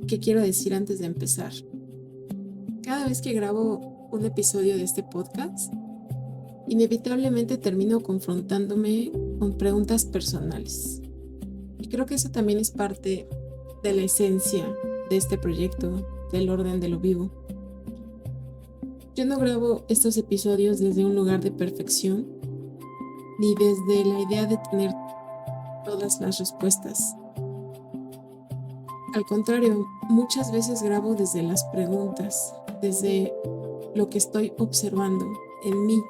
que quiero decir antes de empezar. Cada vez que grabo un episodio de este podcast, inevitablemente termino confrontándome con preguntas personales. Y creo que eso también es parte de la esencia de este proyecto, del orden de lo vivo. Yo no grabo estos episodios desde un lugar de perfección, ni desde la idea de tener todas las respuestas. Al contrario, muchas veces grabo desde las preguntas, desde lo que estoy observando en mí,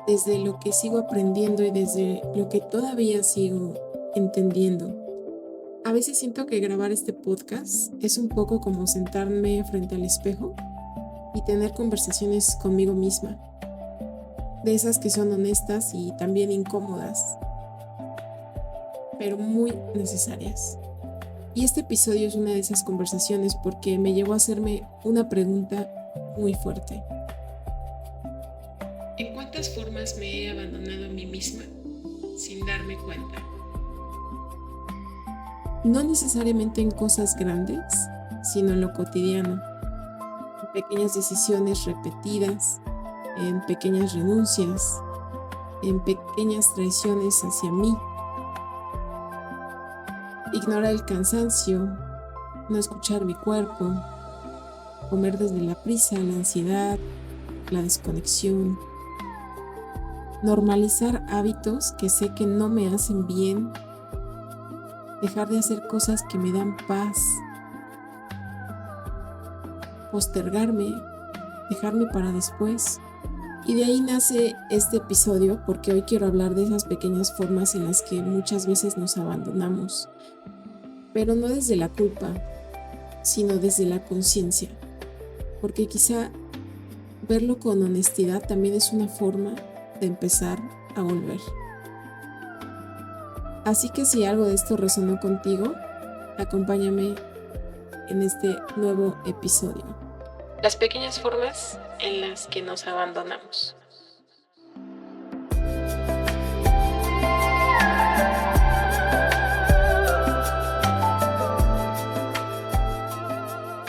desde lo que sigo aprendiendo y desde lo que todavía sigo entendiendo. A veces siento que grabar este podcast es un poco como sentarme frente al espejo y tener conversaciones conmigo misma, de esas que son honestas y también incómodas, pero muy necesarias. Y este episodio es una de esas conversaciones porque me llevó a hacerme una pregunta muy fuerte. ¿En cuántas formas me he abandonado a mí misma sin darme cuenta? No necesariamente en cosas grandes, sino en lo cotidiano, en pequeñas decisiones repetidas, en pequeñas renuncias, en pequeñas traiciones hacia mí. Ignorar el cansancio, no escuchar mi cuerpo, comer desde la prisa, la ansiedad, la desconexión. Normalizar hábitos que sé que no me hacen bien, dejar de hacer cosas que me dan paz, postergarme, dejarme para después. Y de ahí nace este episodio porque hoy quiero hablar de esas pequeñas formas en las que muchas veces nos abandonamos, pero no desde la culpa, sino desde la conciencia, porque quizá verlo con honestidad también es una forma de empezar a volver. Así que si algo de esto resonó contigo, acompáñame en este nuevo episodio. Las pequeñas formas en las que nos abandonamos.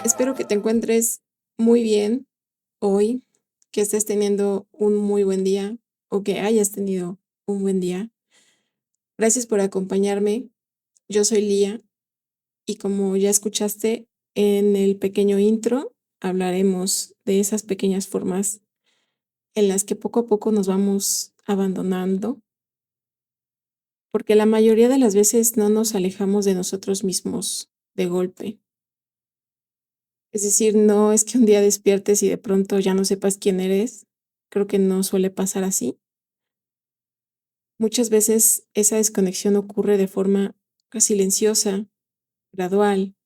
Espero que te encuentres muy bien hoy, que estés teniendo un muy buen día o que hayas tenido un buen día. Gracias por acompañarme. Yo soy Lía y como ya escuchaste en el pequeño intro, hablaremos de esas pequeñas formas en las que poco a poco nos vamos abandonando, porque la mayoría de las veces no nos alejamos de nosotros mismos de golpe. Es decir, no es que un día despiertes y de pronto ya no sepas quién eres. Creo que no suele pasar así. Muchas veces esa desconexión ocurre de forma silenciosa, gradual,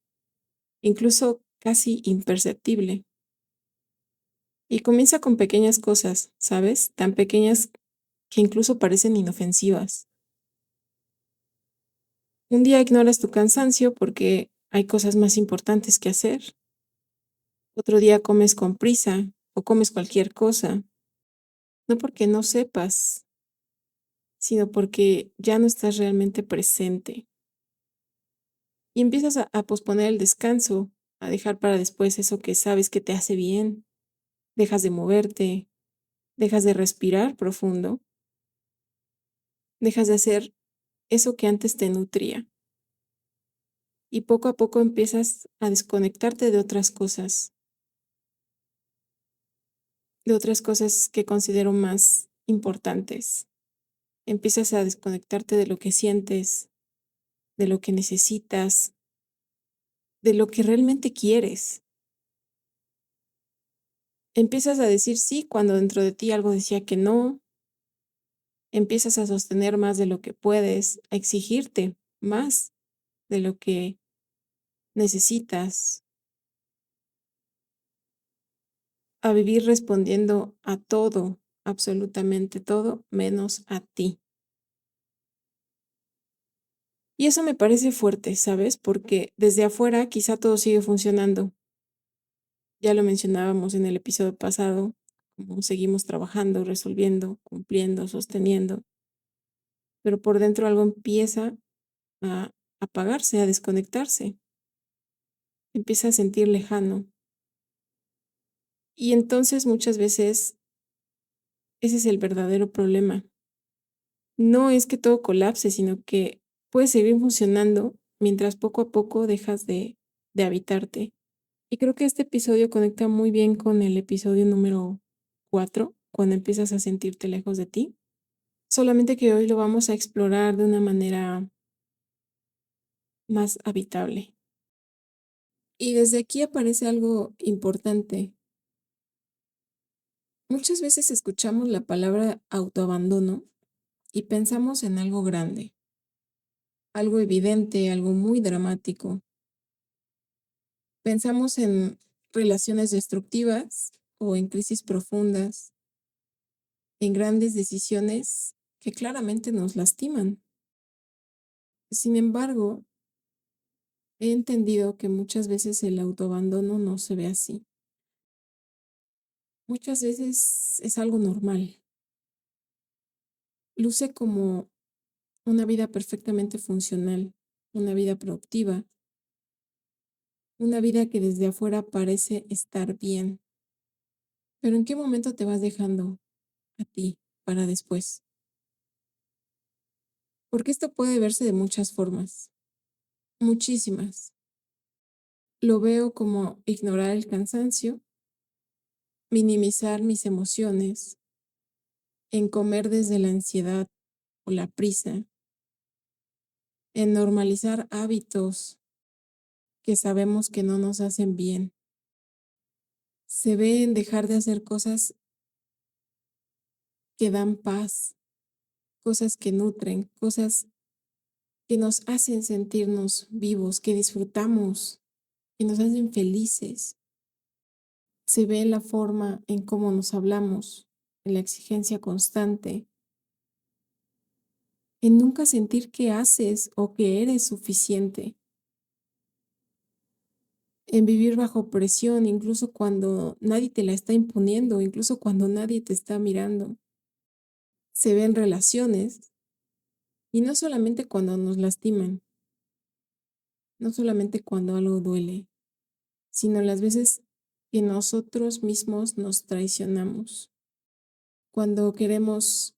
incluso casi imperceptible. Y comienza con pequeñas cosas, ¿sabes? Tan pequeñas que incluso parecen inofensivas. Un día ignoras tu cansancio porque hay cosas más importantes que hacer. Otro día comes con prisa o comes cualquier cosa, no porque no sepas, sino porque ya no estás realmente presente. Y empiezas a posponer el descanso, a dejar para después eso que sabes que te hace bien. Dejas de moverte, dejas de respirar profundo, dejas de hacer eso que antes te nutría. Y poco a poco empiezas a desconectarte de otras cosas que considero más importantes. Empiezas a desconectarte de lo que sientes, de lo que necesitas, de lo que realmente quieres. Empiezas a decir sí cuando dentro de ti algo decía que no. Empiezas a sostener más de lo que puedes, a exigirte más de lo que necesitas, a vivir respondiendo a todo, absolutamente todo, menos a ti. Y eso me parece fuerte, ¿sabes? Porque desde afuera quizá todo sigue funcionando. Ya lo mencionábamos en el episodio pasado, como seguimos trabajando, resolviendo, cumpliendo, sosteniendo, pero por dentro algo empieza a apagarse, a desconectarse. empieza a sentir lejano. Y entonces muchas veces ese es el verdadero problema. No es que todo colapse, sino que puede seguir funcionando mientras poco a poco dejas de habitarte. Y creo que este episodio conecta muy bien con el episodio número 4, cuando empiezas a sentirte lejos de ti. Solamente que hoy lo vamos a explorar de una manera más habitable. Y desde aquí aparece algo importante. Muchas veces escuchamos la palabra autoabandono y pensamos en algo grande, algo evidente, algo muy dramático. Pensamos en relaciones destructivas o en crisis profundas, en grandes decisiones que claramente nos lastiman. Sin embargo, he entendido que muchas veces el autoabandono no se ve así. Muchas veces es algo normal. Luce como una vida perfectamente funcional, una vida productiva, una vida que desde afuera parece estar bien. Pero ¿en qué momento te vas dejando a ti para después? Porque esto puede verse de muchas formas, muchísimas. Lo veo como ignorar el cansancio, minimizar mis emociones, en comer desde la ansiedad o la prisa, en normalizar hábitos que sabemos que no nos hacen bien. Se ve en dejar de hacer cosas que dan paz, cosas que nutren, cosas que nos hacen sentirnos vivos, que disfrutamos, que nos hacen felices. Se ve en la forma en cómo nos hablamos, en la exigencia constante, en nunca sentir que haces o que eres suficiente, en vivir bajo presión, incluso cuando nadie te la está imponiendo, incluso cuando nadie te está mirando. Se ve en relaciones y no solamente cuando nos lastiman, no solamente cuando algo duele, sino las veces que nosotros mismos nos traicionamos, cuando queremos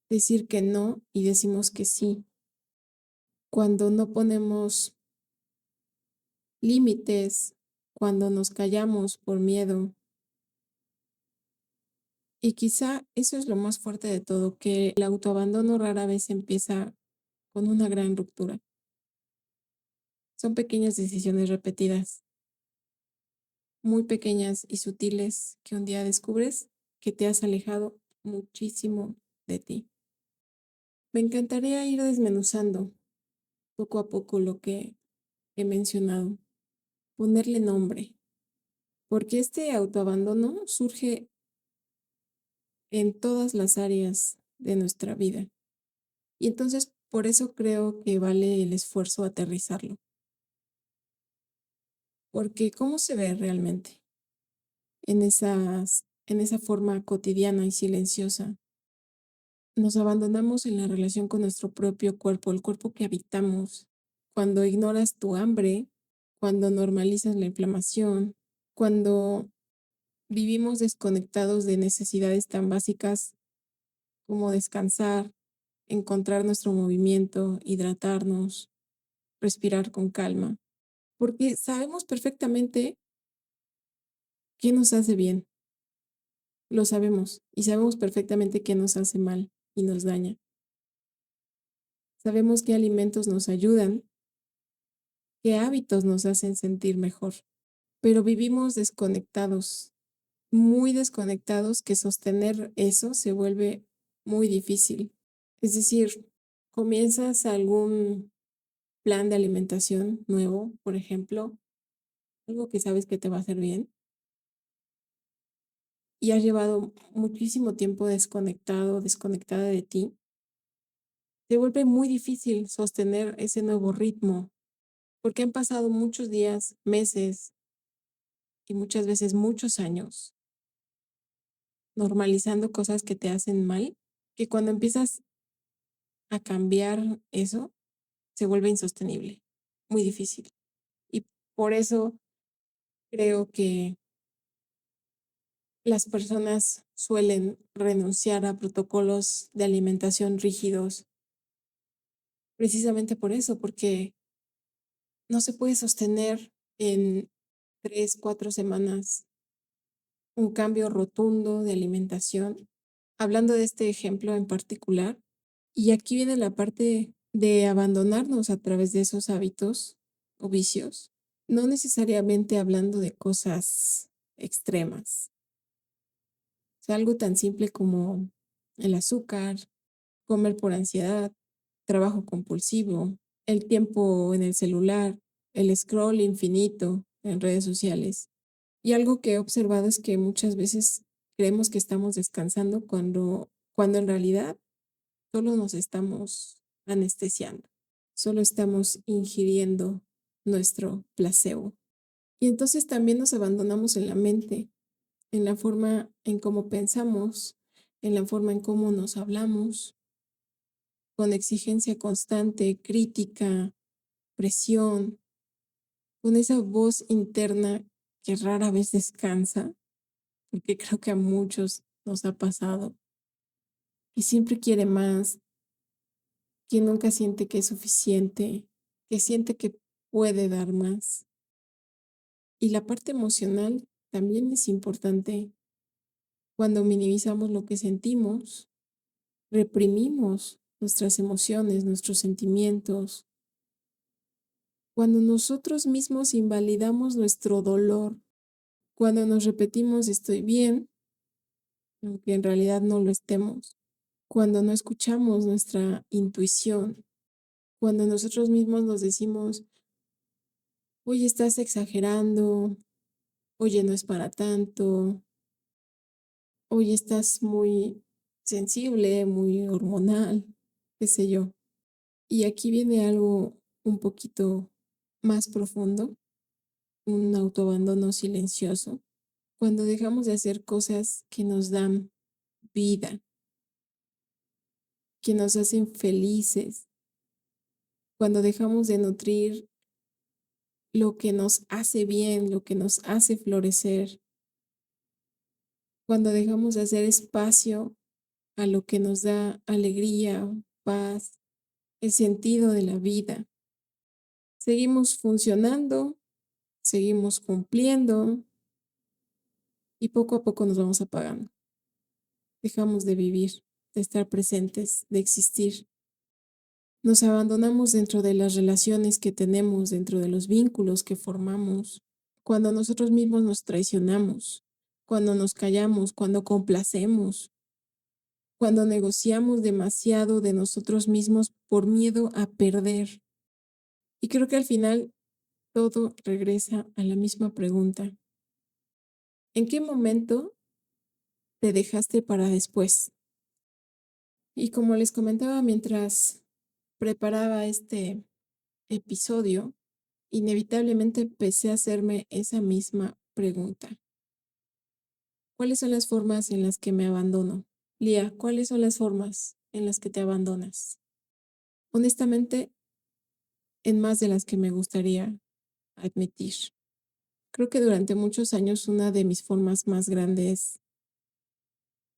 decir que no y decimos que sí, cuando no ponemos límites, cuando nos callamos por miedo. Y quizá eso es lo más fuerte de todo, que el autoabandono rara vez empieza con una gran ruptura. Son pequeñas decisiones repetidas, muy pequeñas y sutiles, que un día descubres que te has alejado muchísimo de ti. Me encantaría ir desmenuzando poco a poco lo que he mencionado, ponerle nombre, porque este autoabandono surge en todas las áreas de nuestra vida. Y entonces por eso creo que vale el esfuerzo aterrizarlo, porque ¿cómo se ve realmente en esa forma cotidiana y silenciosa? Nos abandonamos en la relación con nuestro propio cuerpo, el cuerpo que habitamos, cuando ignoras tu hambre, cuando normalizas la inflamación, cuando vivimos desconectados de necesidades tan básicas como descansar, encontrar nuestro movimiento, hidratarnos, respirar con calma, porque sabemos perfectamente qué nos hace bien, lo sabemos, y sabemos perfectamente qué nos hace mal y nos daña. Sabemos qué alimentos nos ayudan, qué hábitos nos hacen sentir mejor, pero vivimos desconectados, muy desconectados, que sostener eso se vuelve muy difícil. Es decir, comienzas algún plan de alimentación nuevo, por ejemplo, algo que sabes que te va a hacer bien, y has llevado muchísimo tiempo desconectado, desconectada de ti, se vuelve muy difícil sostener ese nuevo ritmo, porque han pasado muchos días, meses y muchas veces muchos años normalizando cosas que te hacen mal, que cuando empiezas a cambiar eso, se vuelve insostenible, muy difícil. Y Por eso creo que las personas suelen renunciar a protocolos de alimentación rígidos, precisamente por eso, porque no se puede sostener en 3, 4 semanas un cambio rotundo de alimentación. Hablando de este ejemplo en particular, y aquí viene la parte de abandonarnos a través de esos hábitos o vicios, no necesariamente hablando de cosas extremas, o sea, algo tan simple como el azúcar, comer por ansiedad, trabajo compulsivo, el tiempo en el celular, el scroll infinito en redes sociales. Y algo que he observado es que muchas veces creemos que estamos descansando cuando en realidad solo nos estamos anestesiando, solo estamos ingiriendo nuestro placebo. Y entonces también nos abandonamos en la mente, en la forma en cómo pensamos, en la forma en cómo nos hablamos, con exigencia constante, crítica, presión, con esa voz interna que rara vez descansa, porque creo que a muchos nos ha pasado, y siempre quiere más, que nunca siente que es suficiente, que siente que puede dar más. Y la parte emocional también es importante. Cuando minimizamos lo que sentimos, reprimimos nuestras emociones, nuestros sentimientos. Cuando nosotros mismos invalidamos nuestro dolor, cuando nos repetimos estoy bien, aunque en realidad no lo estemos, cuando no escuchamos nuestra intuición, cuando nosotros mismos nos decimos, oye, estás exagerando, oye, no es para tanto, oye, estás muy sensible, muy hormonal, qué sé yo. Y aquí viene algo un poquito más profundo, un autoabandono silencioso, cuando dejamos de hacer cosas que nos dan vida, que nos hacen felices, cuando dejamos de nutrir lo que nos hace bien, lo que nos hace florecer, cuando dejamos de hacer espacio a lo que nos da alegría, paz, el sentido de la vida. Seguimos funcionando, seguimos cumpliendo y poco a poco nos vamos apagando. Dejamos de vivir, de estar presentes, de existir. Nos abandonamos dentro de las relaciones que tenemos, dentro de los vínculos que formamos, cuando nosotros mismos nos traicionamos, cuando nos callamos, cuando complacemos, cuando negociamos demasiado de nosotros mismos por miedo a perder. Y creo que al final todo regresa a la misma pregunta. ¿En qué momento te dejaste para después? Y como les comentaba mientras preparaba este episodio, inevitablemente empecé a hacerme esa misma pregunta. ¿Cuáles son las formas en las que me abandono? Lía, ¿cuáles son las formas en las que te abandonas? Honestamente, en más de las que me gustaría admitir. Creo que durante muchos años una de mis formas más grandes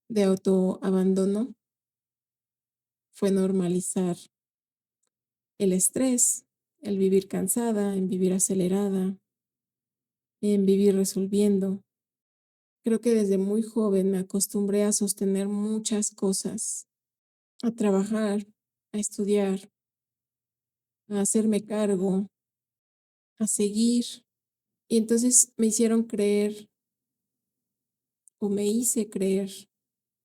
de autoabandono fue normalizar el estrés, el vivir cansada, en vivir acelerada, en vivir resolviendo. Creo que desde muy joven me acostumbré a sostener muchas cosas, a trabajar, a estudiar, a hacerme cargo, a seguir. Y entonces me hicieron creer o me hice creer,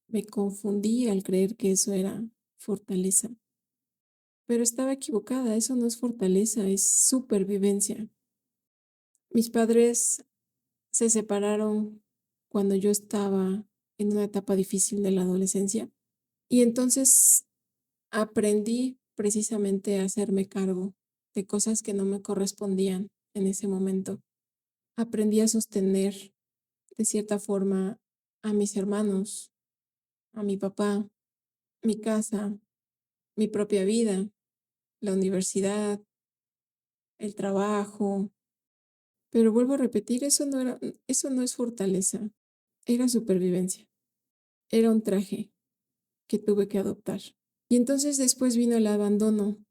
me confundí al creer que eso era fortaleza. Pero estaba equivocada, eso no es fortaleza, es supervivencia. Mis padres se separaron cuando yo estaba en una etapa difícil de la adolescencia y entonces aprendí precisamente a hacerme cargo de cosas que no me correspondían en ese momento. Aprendí a sostener de cierta forma a mis hermanos, a mi papá, mi casa, mi propia vida, la universidad, el trabajo, Pero vuelvo a repetir, eso no es fortaleza, era supervivencia, era un traje que tuve que adoptar. Y entonces después vino el abandono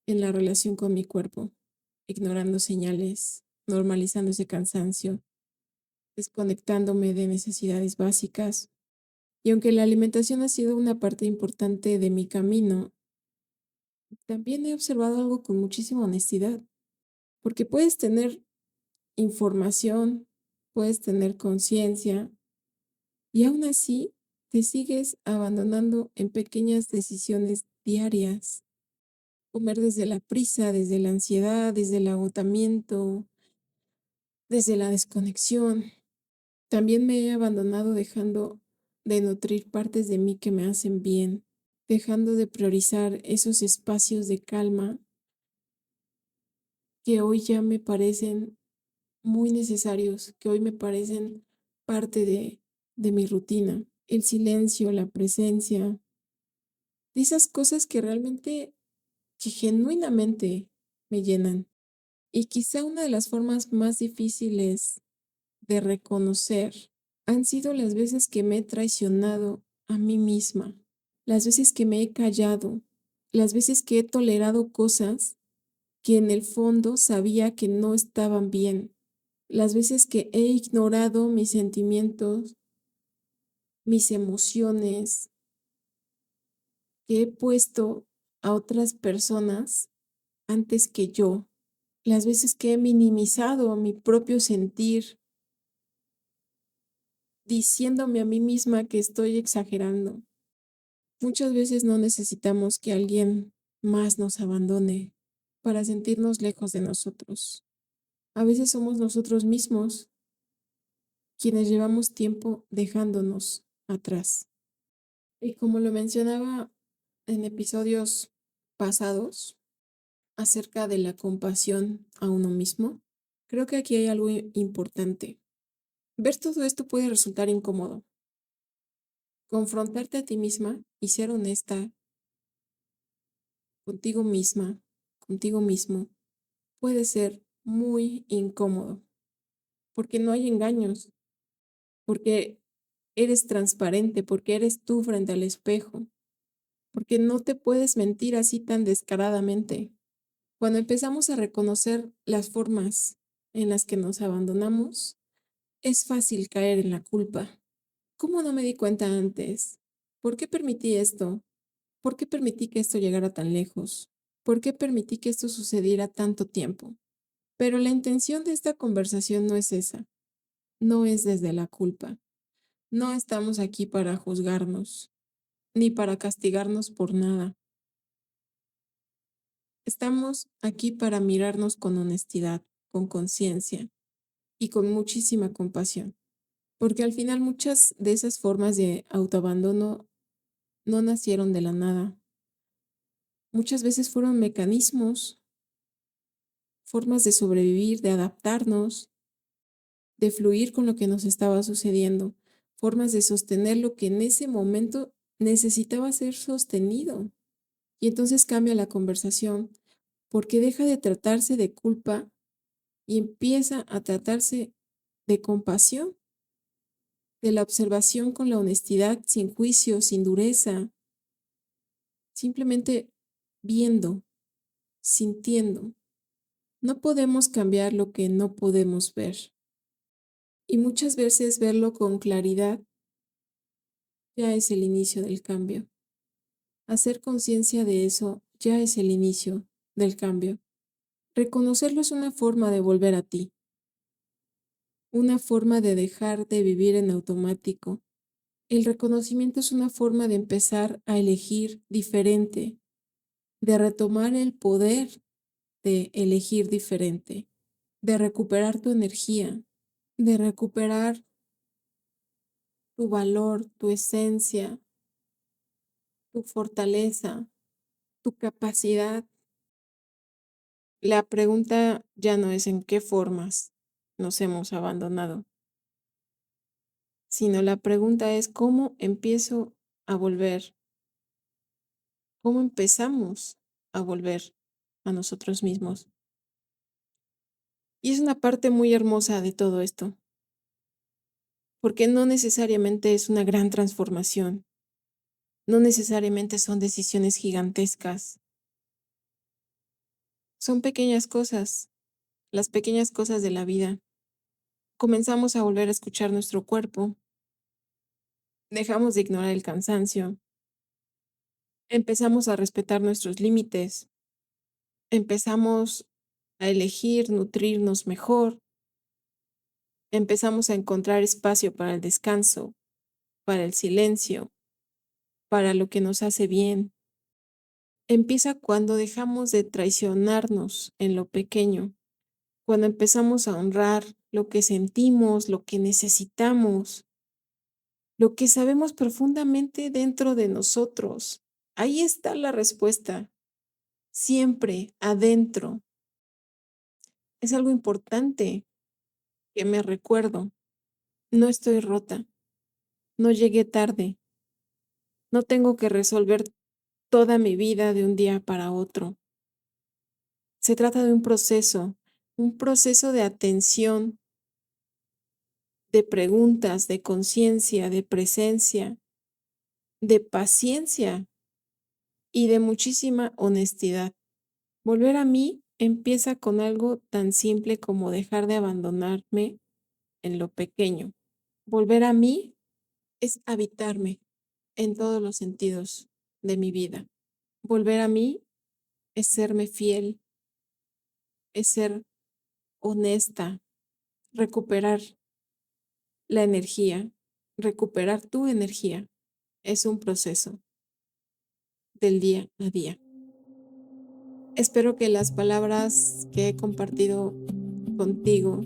en la relación con mi cuerpo, ignorando señales, normalizando ese cansancio, desconectándome de necesidades básicas. Y aunque la alimentación ha sido una parte importante de mi camino, también he observado algo con muchísima honestidad, porque puedes tener información, puedes tener conciencia y aún así te sigues abandonando en pequeñas decisiones diarias. Comer desde la prisa, desde la ansiedad, desde el agotamiento, desde la desconexión. También me he abandonado dejando de nutrir partes de mí que me hacen bien, dejando de priorizar esos espacios de calma que hoy ya me parecen muy necesarios, que hoy me parecen parte de mi rutina. El silencio, la presencia, de esas cosas que realmente, que genuinamente me llenan. Y quizá una de las formas más difíciles de reconocer han sido las veces que me he traicionado a mí misma, las veces que me he callado, las veces que he tolerado cosas que en el fondo sabía que no estaban bien, las veces que he ignorado mis sentimientos, mis emociones, que he puesto a otras personas antes que yo, las veces que he minimizado mi propio sentir, diciéndome a mí misma que estoy exagerando. Muchas veces no necesitamos que alguien más nos abandone para sentirnos lejos de nosotros. A veces somos nosotros mismos quienes llevamos tiempo dejándonos atrás. Y como lo mencionaba en episodios pasados acerca de la compasión a uno mismo, creo que aquí hay algo importante. Ver todo esto puede resultar incómodo. Confrontarte a ti misma y ser honesta contigo misma, contigo mismo, puede ser muy incómodo, porque no hay engaños, porque eres transparente, porque eres tú frente al espejo, porque no te puedes mentir así tan descaradamente. Cuando empezamos a reconocer las formas en las que nos abandonamos, es fácil caer en la culpa. ¿Cómo no me di cuenta antes? ¿Por qué permití esto? ¿Por qué permití que esto llegara tan lejos? ¿Por qué permití que esto sucediera tanto tiempo? Pero la intención de esta conversación no es esa, no es desde la culpa. No estamos aquí para juzgarnos, ni para castigarnos por nada. Estamos aquí para mirarnos con honestidad, con conciencia y con muchísima compasión, porque al final muchas de esas formas de autoabandono no nacieron de la nada. Muchas veces fueron mecanismos, formas de sobrevivir, de adaptarnos, de fluir con lo que nos estaba sucediendo, formas de sostener lo que en ese momento necesitaba ser sostenido. Y entonces cambia la conversación porque deja de tratarse de culpa y empieza a tratarse de compasión, de la observación con la honestidad, sin juicio, sin dureza, simplemente viendo, sintiendo. No podemos cambiar lo que no podemos ver. Y muchas veces verlo con claridad ya es el inicio del cambio. Hacer conciencia de eso ya es el inicio del cambio. Reconocerlo es una forma de volver a ti, una forma de dejar de vivir en automático. El reconocimiento es una forma de empezar a elegir diferente, de retomar el poder de elegir diferente, de recuperar tu energía, de recuperar tu valor, tu esencia, tu fortaleza, tu capacidad. La pregunta ya no es en qué formas nos hemos abandonado, sino la pregunta es cómo empiezo a volver, cómo empezamos a volver a nosotros mismos. Y es una parte muy hermosa de todo esto, porque no necesariamente es una gran transformación, no necesariamente son decisiones gigantescas, son pequeñas cosas, las pequeñas cosas de la vida. Comenzamos a volver a escuchar nuestro cuerpo, dejamos de ignorar el cansancio, empezamos a respetar nuestros límites, empezamos a elegir nutrirnos mejor, empezamos a encontrar espacio para el descanso, para el silencio, para lo que nos hace bien. Empieza cuando dejamos de traicionarnos en lo pequeño, cuando empezamos a honrar lo que sentimos, lo que necesitamos, lo que sabemos profundamente dentro de nosotros. Ahí está la respuesta, siempre adentro. Es algo importante que me recuerdo. No estoy rota, no llegué tarde, no tengo que resolver toda mi vida de un día para otro. Se trata de un proceso de atención, de preguntas, de conciencia, de presencia, de paciencia y de muchísima honestidad. Volver a mí empieza con algo tan simple como dejar de abandonarme en lo pequeño. Volver a mí es habitarme en todos los sentidos de mi vida. Volver a mí es serme fiel, es ser honesta, recuperar la energía, recuperar tu energía. Es un proceso del día a día. Espero que las palabras que he compartido contigo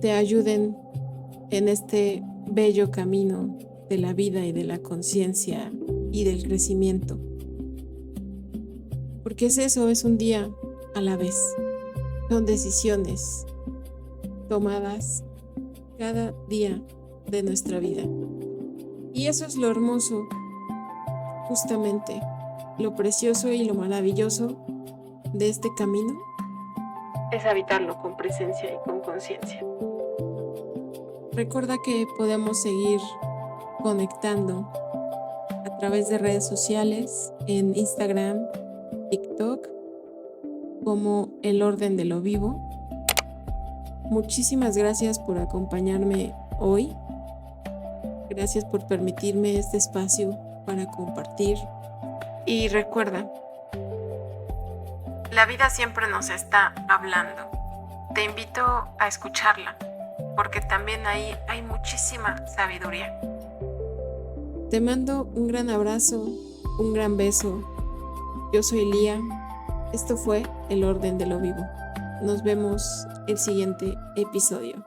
te ayuden en este bello camino de la vida y de la conciencia y del crecimiento. Porque es eso, es un día a la vez. Son decisiones tomadas cada día de nuestra vida. Y eso es lo hermoso, justamente, lo precioso y lo maravilloso de este camino es habitarlo con presencia y con conciencia. Recuerda que podemos seguir conectando a través de redes sociales en Instagram, TikTok, como El Orden de lo Vivo. Muchísimas gracias por acompañarme hoy. Gracias por permitirme este espacio para compartir. Y recuerda, la vida siempre nos está hablando. Te invito a escucharla, porque también ahí hay muchísima sabiduría. Te mando un gran abrazo, un gran beso. Yo soy Lía. Esto fue El Orden de lo Vivo. Nos vemos el siguiente episodio.